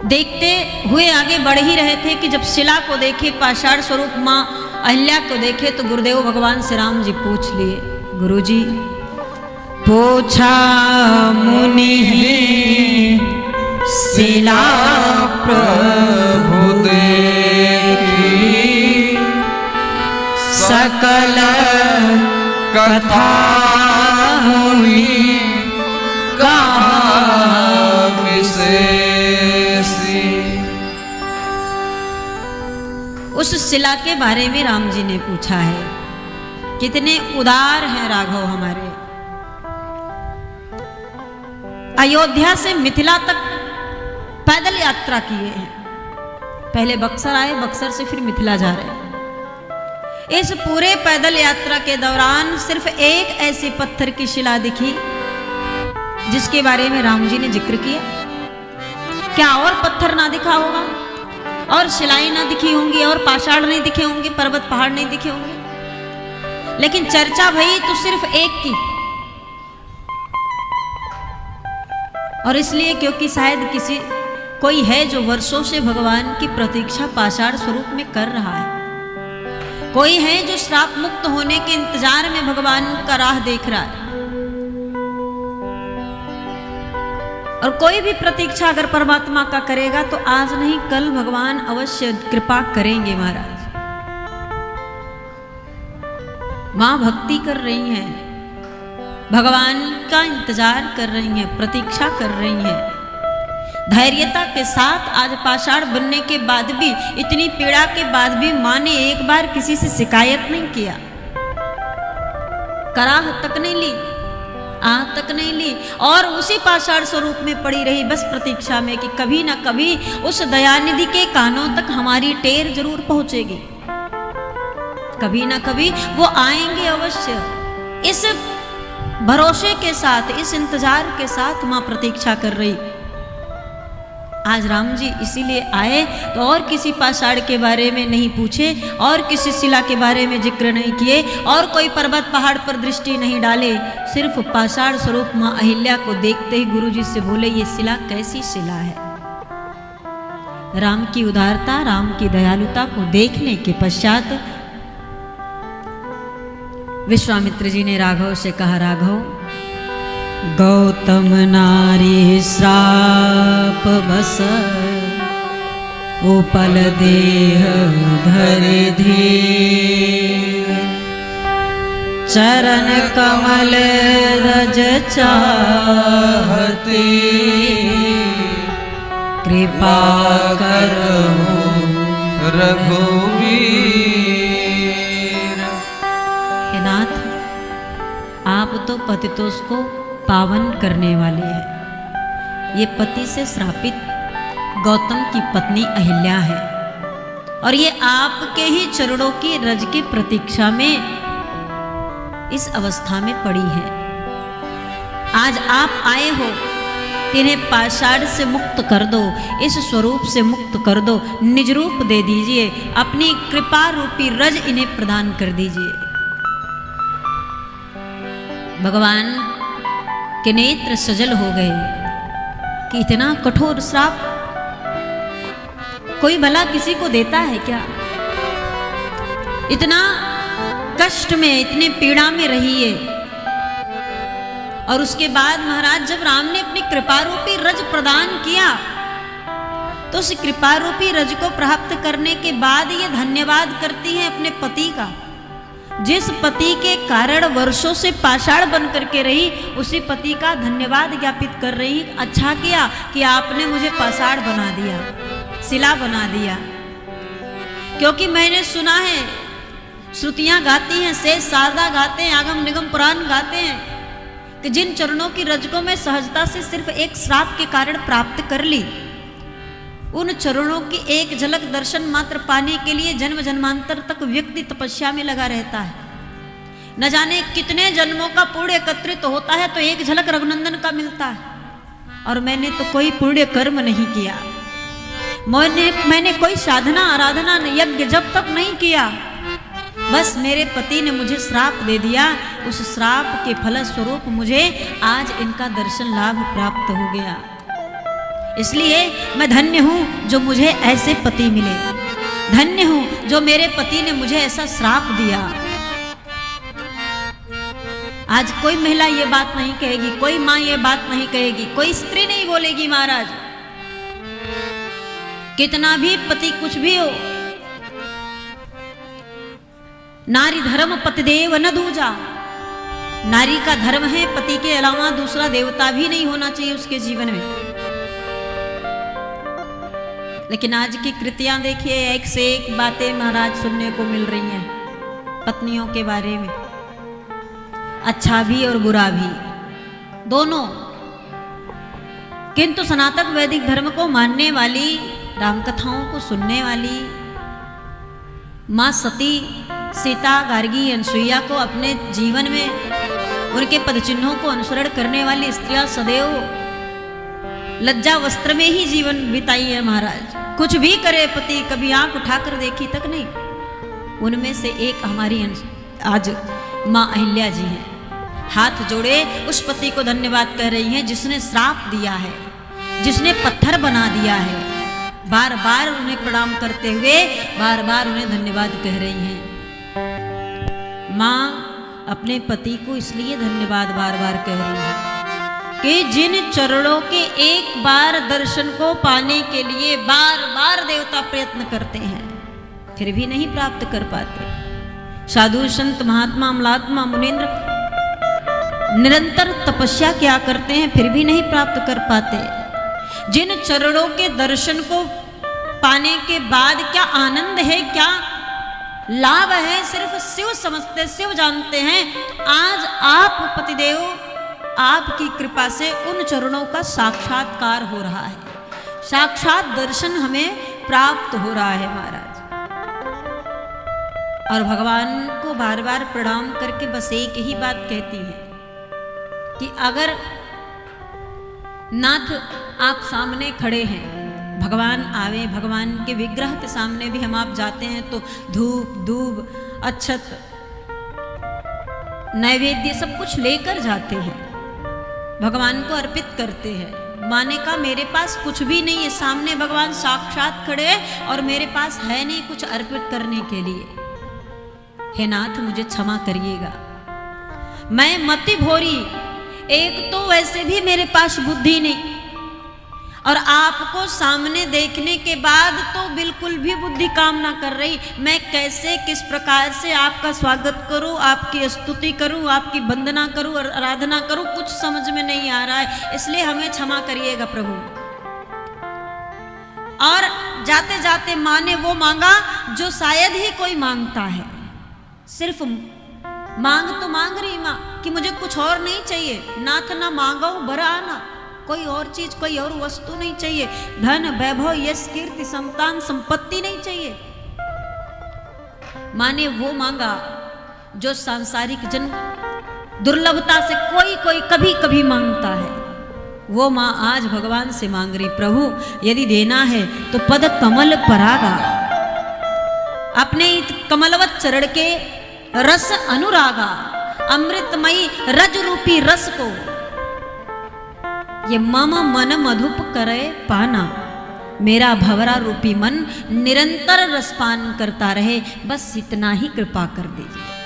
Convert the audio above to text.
देखते हुए आगे बढ़ ही रहे थे कि जब शिला को देखे, पाषाण स्वरूप माँ अहिल्या को देखे, तो गुरुदेव भगवान श्री राम जी पूछ लिए, गुरुजी पूछा मुनि शिला प्रभु देखी सकल कथा मुनि कहाँ विशेषी। उस शिला के बारे में राम जी ने पूछा है। कितने उदार हैं राघव हमारे। अयोध्या से मिथिला तक पैदल यात्रा किए हैं। पहले बक्सर आए, बक्सर से फिर मिथिला जा रहे हैं। इस पूरे पैदल यात्रा के दौरान सिर्फ एक ऐसी पत्थर की शिला दिखी जिसके बारे में राम जी ने जिक्र किया। क्या और पत्थर ना दिखा होगा, और शिलाएं ना दिखी होंगी, और पाषाण नहीं दिखे होंगे, पर्वत पहाड़ नहीं दिखे होंगे, लेकिन चर्चा भई तो सिर्फ एक की। और इसलिए क्योंकि शायद कोई है जो वर्षों से भगवान की प्रतीक्षा पाषाण स्वरूप में कर रहा है। कोई है जो श्राप मुक्त होने के इंतजार में भगवान का राह देख रहा है। और कोई भी प्रतीक्षा अगर परमात्मा का करेगा तो आज नहीं कल भगवान अवश्य कृपा करेंगे। महाराज मां भक्ति कर रही हैं, भगवान का इंतजार कर रही हैं, प्रतीक्षा कर रही हैं धैर्यता के साथ। आज पाषाण बनने के बाद भी, इतनी पीड़ा के बाद भी मां ने एक बार किसी से शिकायत नहीं किया, कराह तक नहीं ली, आह तक नहीं ली, और उसी पाषाण स्वरूप में पड़ी रही बस प्रतीक्षा में कि कभी ना कभी उस दयानिधि के कानों तक हमारी टेर जरूर पहुंचेगी, कभी ना कभी वो आएंगे अवश्य। इस भरोसे के साथ, इस इंतजार के साथ मां प्रतीक्षा कर रही। आज राम जी इसीलिए आए तो और किसी पाषाण के बारे में नहीं पूछे, और किसी शिला के बारे में जिक्र नहीं किए, और कोई पर्वत पहाड़ पर दृष्टि नहीं डाले। सिर्फ पाषाण स्वरूप मां अहिल्या को देखते ही गुरु जी से बोले, ये शिला कैसी शिला है। राम की उदारता, राम की दयालुता को देखने के पश्चात विश्वामित्र जी ने राघव से कहा, राघव गौतम नारी श्राप बस उपल देह धरि धीर, चरण कमल रज चाहती, कृपा करहु रघुवीर। हे नाथ, आप तो पतितोष को पावन करने वाले हैं। ये पति से श्रापित गौतम की पत्नी अहिल्या है, और ये आपके ही चरणों की रज की प्रतीक्षा में इस अवस्था में पड़ी है। आज आप आए हो, इन्हें पाषाण से मुक्त कर दो, इस स्वरूप से मुक्त कर दो, निज रूप दे दीजिए, अपनी कृपा रूपी रज इन्हें प्रदान कर दीजिए। भगवान के नेत्र सजल हो गए कि इतना कठोर श्राप कोई भला किसी को देता है क्या? इतना कष्ट में, इतने पीड़ा में रहिए। और उसके बाद महाराज जब राम ने अपनी कृपा रूपी रज प्रदान किया, तो उस कृपा रूपी रज को प्राप्त करने के बाद ये धन्यवाद करती हैं अपने पति का। जिस पति के कारण वर्षों से पाषाण बन करके रही, उसी पति का धन्यवाद ज्ञापित कर रही। अच्छा किया कि आपने मुझे पाषाण बना दिया, शिला बना दिया। क्योंकि मैंने सुना है, श्रुतियां गाती हैं, शेष शारदा गाते हैं, आगम निगम पुराण गाते हैं कि जिन चरणों की रज को मैं सहजता से सिर्फ एक श्राप के कारण प्राप्त कर ली, उन चरणों की एक झलक दर्शन मात्र पाने के लिए जन्म जन्मांतर तक व्यक्ति तपस्या में लगा रहता है। न जाने कितने जन्मों का पुण्य एकत्रित होता है तो एक झलक रघुनंदन का मिलता है। और मैंने तो कोई पुण्य कर्म नहीं किया, मैंने कोई साधना आराधना यज्ञ जब तक नहीं किया, बस मेरे पति ने मुझे श्राप दे दिया। उस श्राप के फलस्वरूप मुझे आज इनका दर्शन लाभ प्राप्त हो गया। इसलिए मैं धन्य हूं जो मुझे ऐसे पति मिले, धन्य हूं जो मेरे पति ने मुझे ऐसा श्राप दिया। आज कोई महिला ये बात नहीं कहेगी, कोई मां ये बात नहीं कहेगी, कोई स्त्री नहीं बोलेगी महाराज, कितना भी पति कुछ भी हो, नारी धर्म पतिदेव न दूजा। नारी का धर्म है पति के अलावा दूसरा देवता भी नहीं होना चाहिए उसके जीवन में। लेकिन आज की कृतियां देखिए, एक से एक बातें महाराज सुनने को मिल रही हैं पत्नियों के बारे में, अच्छा भी और बुरा भी दोनों। किंतु सनातन वैदिक धर्म को मानने वाली, रामकथाओं को सुनने वाली मां सती, सीता, गार्गी, अनसुईया को अपने जीवन में उनके पदचिन्हों को अनुसरण करने वाली स्त्रियां सदैव लज्जा वस्त्र में ही जीवन बिताई है महाराज। कुछ भी करे पति, कभी आंख उठाकर देखी तक नहीं। उनमें से एक हमारी आज मां अहिल्या जी हैं, हाथ जोड़े उस पति को धन्यवाद कह रही हैं जिसने श्राप दिया है, जिसने पत्थर बना दिया है। बार बार उन्हें प्रणाम करते हुए बार बार उन्हें धन्यवाद कह रही हैं। मां अपने पति को इसलिए धन्यवाद बार बार कह रही है कि जिन चरणों के एक बार दर्शन को पाने के लिए बार बार देवता प्रयत्न करते हैं फिर भी नहीं प्राप्त कर पाते। साधु संत महात्मा अमलात्मा मुनीन्द्र निरंतर तपस्या क्या करते हैं फिर भी नहीं प्राप्त कर पाते। जिन चरणों के दर्शन को पाने के बाद क्या आनंद है, क्या लाभ है, सिर्फ शिव समझते, शिव जानते हैं। आज आप पतिदेव, आपकी कृपा से उन चरणों का साक्षात्कार हो रहा है, साक्षात दर्शन हमें प्राप्त हो रहा है महाराज। और भगवान को बार बार प्रणाम करके बस एक ही बात कहती है कि अगर नाथ आप सामने खड़े हैं, भगवान आवे, भगवान के विग्रह के सामने भी हम आप जाते हैं तो धूप धूप अक्षत नैवेद्य सब कुछ लेकर जाते हैं, भगवान को अर्पित करते हैं। माने का मेरे पास कुछ भी नहीं है, सामने भगवान साक्षात खड़े हैं और मेरे पास है नहीं कुछ अर्पित करने के लिए। हे नाथ मुझे क्षमा करिएगा, मैं मति भोरी, एक तो वैसे भी मेरे पास बुद्धि नहीं और आपको सामने देखने के बाद तो बिल्कुल भी बुद्धि काम ना कर रही। मैं कैसे किस प्रकार से आपका स्वागत करूं, आपकी स्तुति करूं, आपकी वंदना करूं और आराधना करूं, कुछ समझ में नहीं आ रहा है, इसलिए हमें क्षमा करिएगा प्रभु। और जाते जाते माँ ने वो मांगा जो शायद ही कोई मांगता है, सिर्फ मांग तो मांग रही माँ कि मुझे कुछ और नहीं चाहिए, नाथ ना मांगो भरा ना, कोई और चीज, कोई और वस्तु नहीं चाहिए, धन वैभव यश कीर्ति संतान संपत्ति नहीं चाहिए। माँ ने वो मांगा जो सांसारिक जन दुर्लभता से कोई कोई कभी कभी मांगता है, वो माँ आज भगवान से मांग रही, प्रभु यदि देना है तो पद कमल परागा, अपने कमलवत चरण के रस अनुरागा, अमृतमयी रज रूपी रस को ये मम मन मधुप करे पाना, मेरा भवरा रूपी मन निरंतर रसपान करता रहे, बस इतना ही कृपा कर दीजिए।